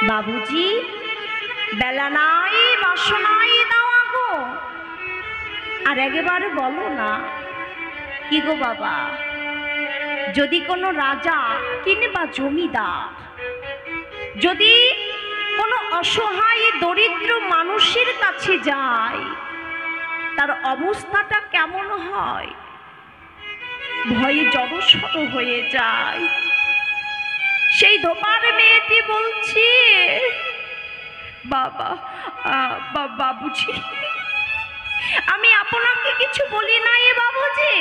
বাবুজি বেলা নাই বাসনাই দাও আগো। আর একবার বলো না কি গো বাবা, যদি কোনো রাজা কিংবা জমিদার যদি কোনো অসহায় দরিদ্র মানুষের কাছে যায়, তার অবস্থাটা কেমন হয়? ভয়ে জড়সড় হয়ে যায়। সেই ধোপার মেয়েটি বলছে, বাবা বাবুজি, আমি আপনাকে কিছু বলি নাই বাবুজি।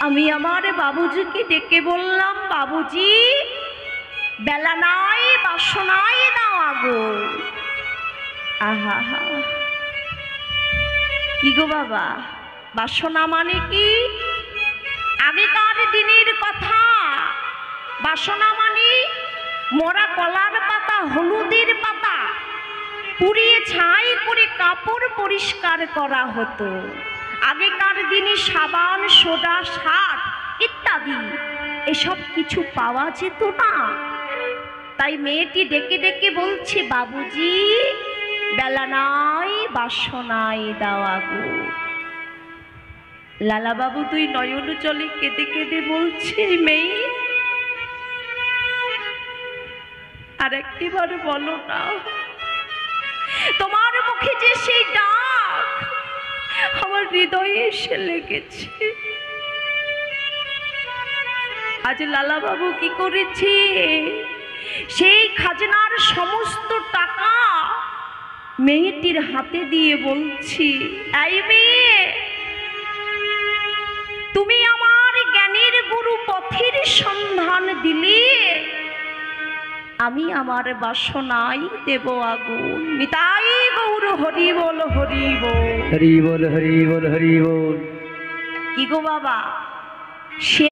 আমি আমার বাবুজিকে ডেকে বললাম, বাবুজি বেলা নাই বাসনাই দাও আগো। আহা হা, কি গো বাবা, বাসনা মানে কি? আগেকার দিনের কথা। বাসনা মানে মরা কলার পাতা, হলুদের পাতা পুড়িয়ে ছাই করে কাপড় পরিষ্কার করা হতো। আগেকার দিনে সাবান, সোডা, সার ইত্যাদি এসব কিছু পাওয়া যেত না। তাই মেয়েটি ডেকে ডেকে বলছে, বাবুজি বেলা নাই বাসনাই দাও গো। লালা বাবু তুই নয়ন জলে কেঁদে কেঁদে বলছে, মেয়ে আর একটিবার বলো না, তোমার মুখে যে সেই ডাক আমার হৃদয়ে এসে লেগেছে। আজ লালা বাবু কি করেছে? সেই খাজনার সমস্ত টাকা মেয়েটির হাতে দিয়ে বলছি, এই মেয়ে, তুমি আমার জ্ঞানের গুরু পথের সন্ধান দিলে, আমি আমার বাসনাই দেব আগুন। নিতাই গৌর হরি বল, হরি বল, হরি বল, হরি বল, হরি বল। কি গো বাবা, সে